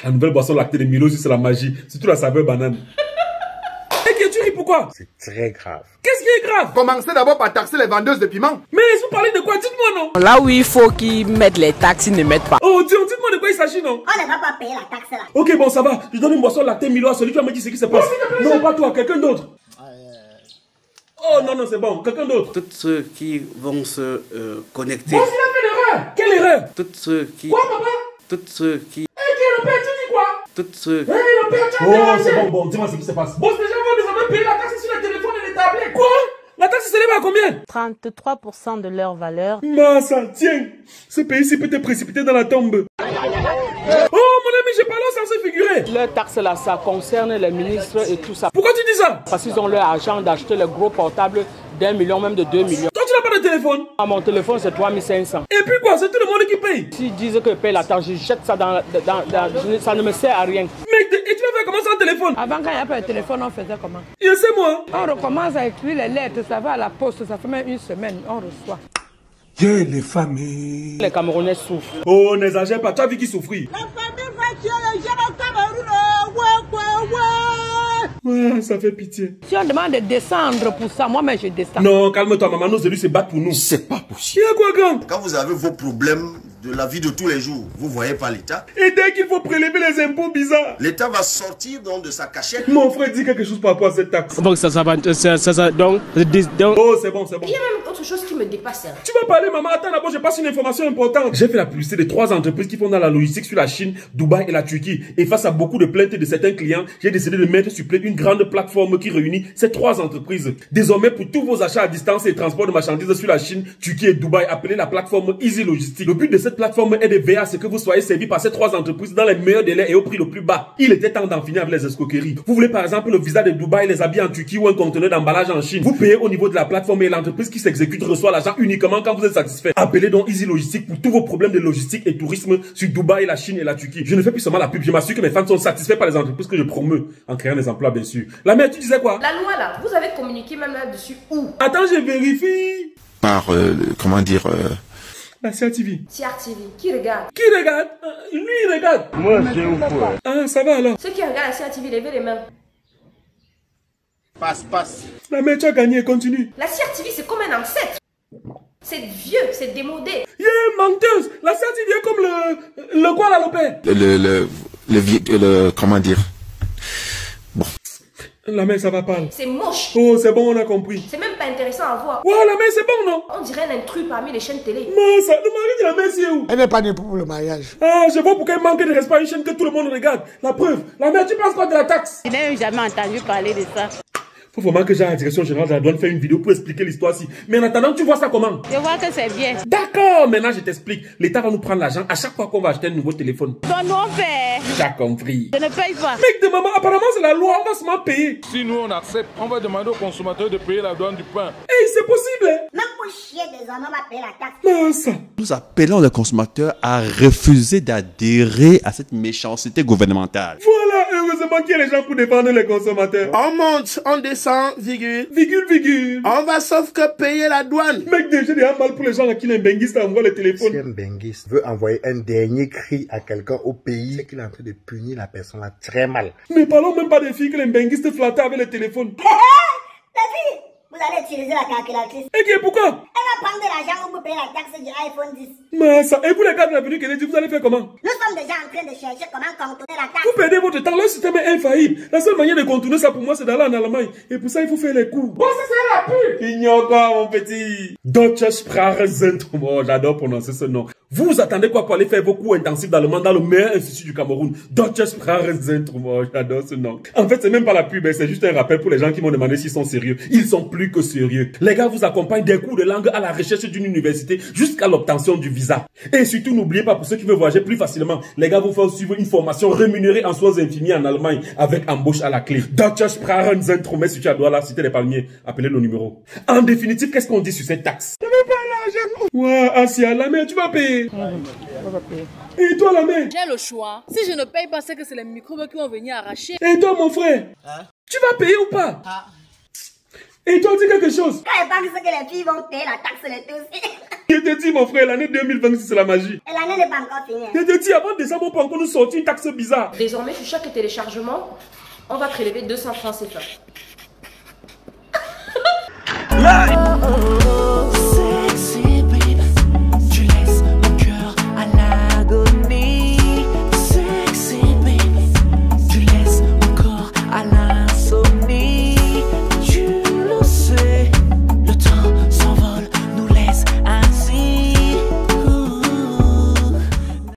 La nouvelle boisson lactée de Milo, c'est la magie. Surtout la saveur banane. Et que tu ris pourquoi? C'est très grave. Qu'est-ce qui est grave? Commencez d'abord par taxer les vendeuses de piment. Mais vous parlez de quoi? Dites-moi non. Là où il faut qu'ils mettent les taxes, ils ne mettent pas. Oh Dieu, dites-moi de quoi il s'agit non? On ne va pas payer la taxe là. Ok bon ça va, je donne une boisson lactée Milo à celui qui va me dire ce qui se passe. Non pas toi, quelqu'un d'autre. Oh non non c'est bon, quelqu'un d'autre. Tous ceux qui vont se connecter. Bon il a fait l'erreur. Quelle erreur? Tous ceux qui... Quoi papa? Tous ceux qui... Le père, tu dis quoi? Tous ceux... Le père, tu as c'est bon, dis-moi ce qui se passe. Bon, ces gens vont désormais payer la taxe sur le téléphone et les tablettes. Quoi? La taxe s'élève à combien? 33% de leur valeur. Massa, tiens, ce pays-ci peut te précipiter dans la tombe. Oh, mon ami, j'ai parlé sans se figurer. Leur taxe là, ça concerne les ministres et tout ça. Pourquoi tu dis ça? Parce qu'ils ont leur argent d'acheter les gros portables d'1 million, même de 2 millions. Toi, tu n'as pas de téléphone? Ah, mon téléphone, c'est 3500. Et puis quoi? C'est tout le monde qui paye. S'ils disent que je paye la taxe, je jette ça ça ne me sert à rien. Mec, et tu vas faire comment sans téléphone? Avant, quand il n'y avait pas de téléphone, on faisait comment? Je sais moi. On recommence à écrire les lettres, ça va à la poste, ça fait même une semaine, on reçoit. Les familles. Les Camerounais souffrent. Oh, n'exagère pas, tu as vu qui souffrit. La famille va tuer les gens au Cameroun. Ouais, ça fait pitié. Si on demande de descendre pour ça, moi-même je descends. Non, calme-toi, maman, nos élus se battent pour nous. C'est pas possible. Il y a quoi, grand? Quand vous avez vos problèmes de la vie de tous les jours, vous voyez pas l'État. Et dès qu'il faut prélever les impôts bizarres, L'État va sortir donc de sa cachette. mon frère dit quelque chose par rapport à cette taxe. Donc donc... Oh, c'est bon, c'est bon. Il y a même autre chose qui me dépasse. Tu vas parler, maman. Attends, d'abord, je passe une information importante. J'ai fait la publicité de 3 entreprises qui font dans la logistique sur la Chine, Dubaï et la Turquie. Et face à beaucoup de plaintes de certains clients, j'ai décidé de mettre sur pied une grande plateforme qui réunit ces 3 entreprises. Désormais, pour tous vos achats à distance et transport de marchandises sur la Chine, Turquie et Dubaï, appelez la plateforme Easy Logistique. Le but de cette plateforme est de veiller à ce que vous soyez servi par ces 3 entreprises dans les meilleurs délais et au prix le plus bas. Il était temps d'en finir avec les escroqueries. Vous voulez par exemple le visa de Dubaï, les habits en Turquie ou un conteneur d'emballage en Chine. Vous payez au niveau de la plateforme et l'entreprise qui s'exécute reçoit l'argent uniquement quand vous êtes satisfait. Appelez donc Easy Logistique pour tous vos problèmes de logistique et tourisme sur Dubaï, la Chine et la Turquie. Je ne fais plus seulement la pub, je m'assure que mes fans sont satisfaits par les entreprises que je promeus en créant des emplois bien sûr. La mère, tu disais quoi? La loi là, vous avez communiqué même là-dessus où? Attends, je vérifie. Par, comment dire... La CRTV. CRTV, qui regarde? Qui regarde? Lui, il regarde. Moi, c'est ouf. Ah, ça va alors. Ceux qui regardent la CRTV, levez les mains. Passe. La mère, tu as gagné, continue. La CRTV, c'est comme un ancêtre. C'est vieux, c'est démodé. Yeah, menteuse. La CRTV est comme le quoi là, le père? Comment dire... Bon. La mère, ça va pas. C'est moche. Oh, c'est bon, on a compris. C'est même pas intéressant à voir. Ouais, la mère, c'est bon, non? On dirait un intrus parmi les chaînes télé. Mais ça, le mari de la mère, c'est où? Elle n'est pas née pour le mariage. Ah, je vois pourquoi il manque de respect à une chaîne que tout le monde regarde. La preuve, la mère, tu penses quoi de la taxe? Je n'ai jamais entendu parler de ça. Faut vraiment que j'aille à la direction générale de la douane faire une vidéo pour expliquer l'histoire ci. Mais en attendant, tu vois ça comment? Je vois que c'est bien. D'accord, maintenant je t'explique. L'État va nous prendre l'argent à chaque fois qu'on va acheter un nouveau téléphone. Donc nous on fait. T'as compris. Je ne paye pas. Mec de maman, apparemment c'est la loi, on va seulement payer. Si nous on accepte, on va demander aux consommateurs de payer la douane du pain. Hey, c'est possible, hein? Même pour chier désormais, on va payer la taxe. Mais ça. Nous appelons les consommateurs à refuser d'adhérer à cette méchanceté gouvernementale. Voilà, heureusement qu'il y a les gens pour défendre les consommateurs. On monte, on descend, virgule. Virgule. On va sauf que payer la douane. Mec, j'ai déjà mal pour les gens à qui l'imbenguiste envoie le téléphone. Si un benguiste veut envoyer un dernier cri à quelqu'un au pays, c'est qu'il est en train de punir la personne là très mal. Ne parlons même pas des filles que l'imbenguiste flattait avec le téléphone. Les filles, vous allez utiliser la calculatrice. Et pourquoi? Elle va prendre de l'argent pour payer la taxe du iPhone 10. Mais ça, et vous les gars de l'avenue Kennedy, vous allez faire comment? Nous sommes déjà en train de chercher comment contourner la taxe. Vous perdez votre temps, le système est infaillible. La seule manière de contourner ça pour moi, c'est d'aller en Allemagne. Et pour ça, il faut faire les cours. Bon, c'est la pub. Ignore quoi, mon petit. Deutsche Sprache Zentrum. Oh, j'adore prononcer ce nom. Vous vous attendez quoi pour aller faire vos cours intensifs d'allemand dans le meilleur institut du Cameroun? Deutsche Sprache Zentrum. Oh, j'adore ce nom. En fait, c'est même pas la pub, c'est juste un rappel pour les gens qui m'ont demandé s'ils sont sérieux. Ils sont plus que sérieux. Les gars vous accompagnent des cours de langue à la recherche d'une université jusqu'à l'obtention du visa. Et surtout, n'oubliez pas, pour ceux qui veulent voyager plus facilement, les gars vous font suivre une formation rémunérée en soins infirmiers en Allemagne avec embauche à la clé. Deutsche Sprache Zentrum. Mais si tu as droit là, citer les palmiers, appelez le numéro. En définitive, qu'est-ce qu'on dit sur cette taxe? Je veux pas l'argent. Ouais, Asia, la mère, tu vas payer. Et toi, la mère? J'ai le choix. Si je ne paye pas, c'est que c'est les microbes qui vont venir arracher. Et toi, mon frère? Tu vas payer ou pas? Et ils t'ont dit quelque chose? Quand ils pensent que les filles vont payer la taxe l'été aussi. Je te dis, mon frère, l'année 2026, c'est la magie. Et l'année n'est pas encore finie. Je te dis, avant décembre, on peut encore nous sortir une taxe bizarre. Désormais, sur chaque téléchargement, on va prélever 200 francs CFA.